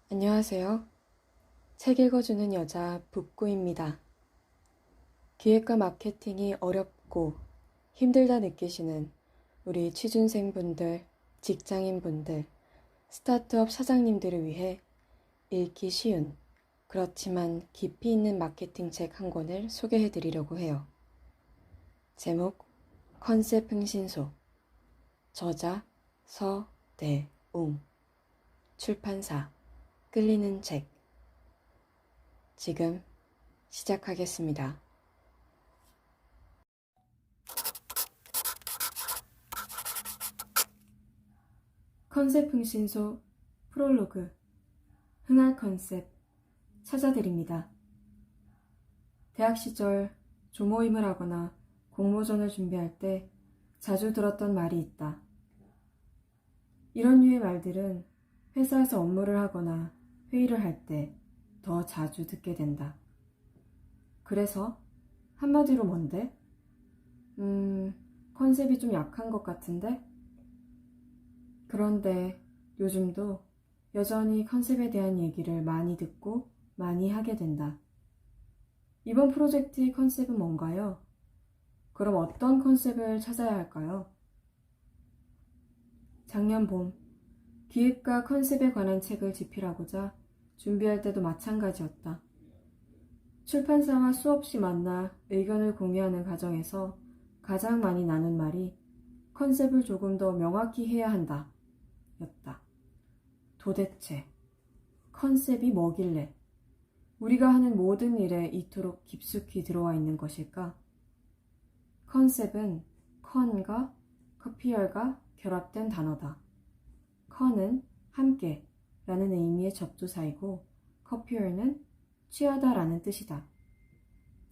안녕하세요. 책 읽어주는 여자 북구입니다. 기획과 마케팅이 어렵고 힘들다 느끼시는 우리 취준생분들, 직장인분들, 스타트업 사장님들을 위해 읽기 쉬운 그렇지만 깊이 있는 마케팅 책 한 권을 소개해 드리려고 해요. 제목 컨셉 흥신소, 저자 서대웅, 출판사 끌리는 책. 지금 시작하겠습니다. 컨셉 흥신소 프롤로그 흥할 컨셉 찾아드립니다. 대학 시절 조모임을 하거나 공모전을 준비할 때 자주 들었던 말이 있다. 이런 류의 말들은 회사에서 업무를 하거나 회의를 할 때 더 자주 듣게 된다. 그래서 한마디로 뭔데? 컨셉이 좀 약한 것 같은데? 그런데 요즘도 여전히 컨셉에 대한 얘기를 많이 듣고 많이 하게 된다. 이번 프로젝트의 컨셉은 뭔가요? 그럼 어떤 컨셉을 찾아야 할까요? 작년 봄, 기획과 컨셉에 관한 책을 집필하고자 준비할 때도 마찬가지였다. 출판사와 수없이 만나 의견을 공유하는 과정에서 가장 많이 나눈 말이 컨셉을 조금 더 명확히 해야 한다 였다. 도대체 컨셉이 뭐길래 우리가 하는 모든 일에 이토록 깊숙이 들어와 있는 것일까? 컨셉은 컨과 커피얼과 결합된 단어다. 컨은 함께 라는 의미의 접두사이고 커피얼은 취하다 라는 뜻이다.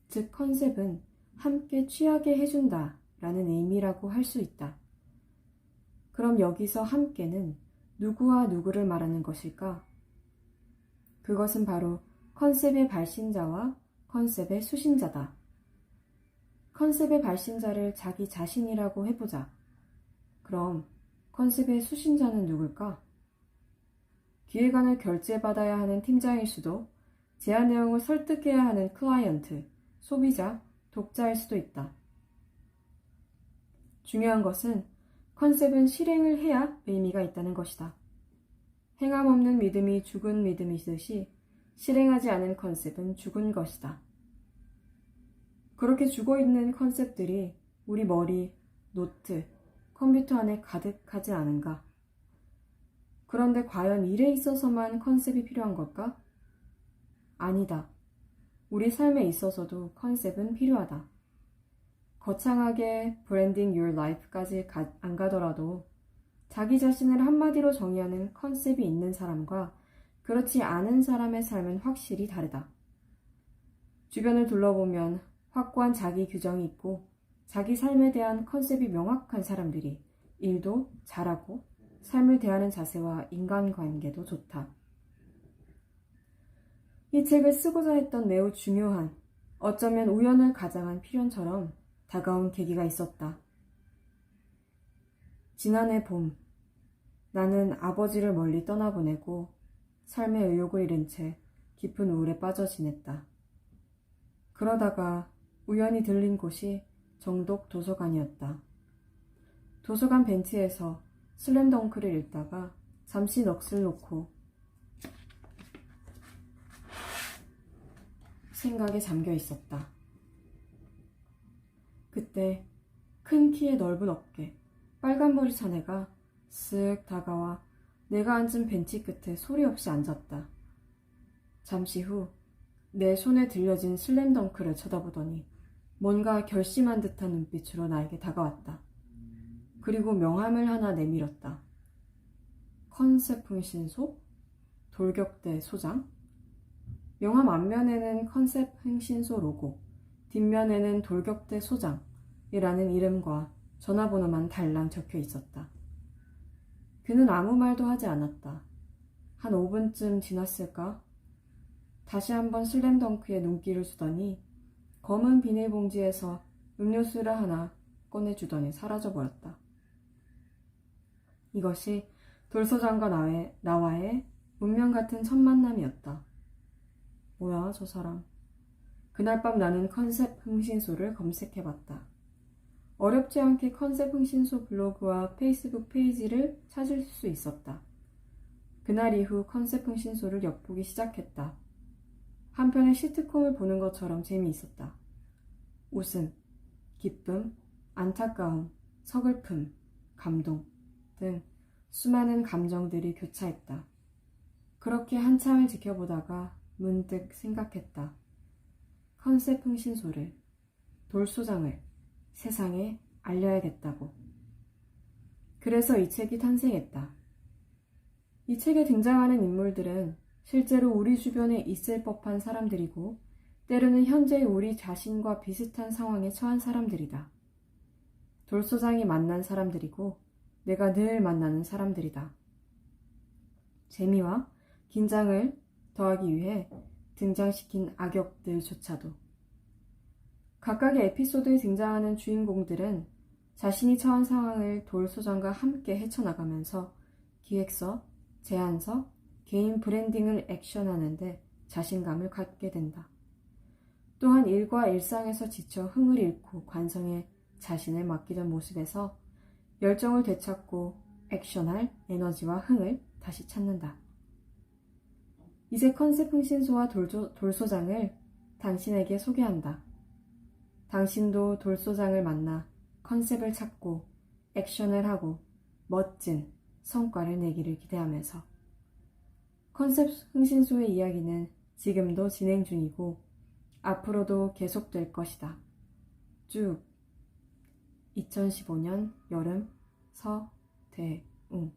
즉 컨셉은 함께 취하게 해준다 라는 의미라고 할 수 있다. 그럼 여기서 함께는 누구와 누구를 말하는 것일까? 그것은 바로 컨셉의 발신자와 컨셉의 수신자다. 컨셉의 발신자를 자기 자신이라고 해보자. 그럼 컨셉의 수신자는 누굴까? 기획안을 결제받아야 하는 팀장일 수도, 제안 내용을 설득해야 하는 클라이언트, 소비자, 독자일 수도 있다. 중요한 것은 컨셉은 실행을 해야 의미가 있다는 것이다. 행함 없는 믿음이 죽은 믿음이듯이 실행하지 않은 컨셉은 죽은 것이다. 그렇게 죽어있는 컨셉들이 우리 머리, 노트, 컴퓨터 안에 가득하지 않은가? 그런데 과연 일에 있어서만 컨셉이 필요한 걸까? 아니다. 우리 삶에 있어서도 컨셉은 필요하다. 거창하게 브랜딩 your life까지 안 가더라도 자기 자신을 한마디로 정의하는 컨셉이 있는 사람과 그렇지 않은 사람의 삶은 확실히 다르다. 주변을 둘러보면 확고한 자기 규정이 있고 자기 삶에 대한 컨셉이 명확한 사람들이 일도 잘하고 삶을 대하는 자세와 인간관계도 좋다. 이 책을 쓰고자 했던 매우 중요한, 어쩌면 우연을 가장한 필연처럼 다가온 계기가 있었다. 지난해 봄, 나는 아버지를 멀리 떠나보내고 삶의 의욕을 잃은 채 깊은 우울에 빠져 지냈다. 그러다가 우연히 들린 곳이 정독 도서관이었다. 도서관 벤치에서 슬램덩크를 읽다가 잠시 넋을 놓고 생각에 잠겨 있었다. 그때 큰 키에 넓은 어깨, 빨간 머리 사내가 쓱 다가와 내가 앉은 벤치 끝에 소리 없이 앉았다. 잠시 후 내 손에 들려진 슬램덩크를 쳐다보더니 뭔가 결심한 듯한 눈빛으로 나에게 다가왔다. 그리고 명함을 하나 내밀었다. 컨셉 흥신소? 돌격대 소장? 명함 앞면에는 컨셉 흥신소 로고, 뒷면에는 돌격대 소장이라는 이름과 전화번호만 달랑 적혀 있었다. 그는 아무 말도 하지 않았다. 한 5분쯤 지났을까? 다시 한번 슬램덩크에 눈길을 주더니 검은 비닐봉지에서 음료수를 하나 꺼내주더니 사라져버렸다. 이것이 돌소장과 나와의 운명 같은 첫 만남이었다. 뭐야, 저 사람. 그날 밤 나는 컨셉 흥신소를 검색해봤다. 어렵지 않게 컨셉 흥신소 블로그와 페이스북 페이지를 찾을 수 있었다. 그날 이후 컨셉 흥신소를 엿보기 시작했다. 한편의 시트콤을 보는 것처럼 재미있었다. 웃음, 기쁨, 안타까움, 서글픔, 감동 등 수많은 감정들이 교차했다. 그렇게 한참을 지켜보다가 문득 생각했다. 컨셉 흥신소를, 돌소장을 세상에 알려야겠다고. 그래서 이 책이 탄생했다. 이 책에 등장하는 인물들은 실제로 우리 주변에 있을 법한 사람들이고 때로는 현재 우리 자신과 비슷한 상황에 처한 사람들이다. 돌소장이 만난 사람들이고 내가 늘 만나는 사람들이다. 재미와 긴장을 더하기 위해 등장시킨 악역들조차도. 각각의 에피소드에 등장하는 주인공들은 자신이 처한 상황을 돌소장과 함께 헤쳐나가면서 기획서, 제안서, 개인 브랜딩을 액션하는데 자신감을 갖게 된다. 또한 일과 일상에서 지쳐 흥을 잃고 관성에 자신을 맡기던 모습에서 열정을 되찾고 액션할 에너지와 흥을 다시 찾는다. 이제 컨셉 흥신소와 돌소장을 당신에게 소개한다. 당신도 돌소장을 만나 컨셉을 찾고 액션을 하고 멋진 성과를 내기를 기대하면서. 컨셉 흥신소의 이야기는 지금도 진행 중이고 앞으로도 계속될 것이다. 쭉 2015년 여름 서대웅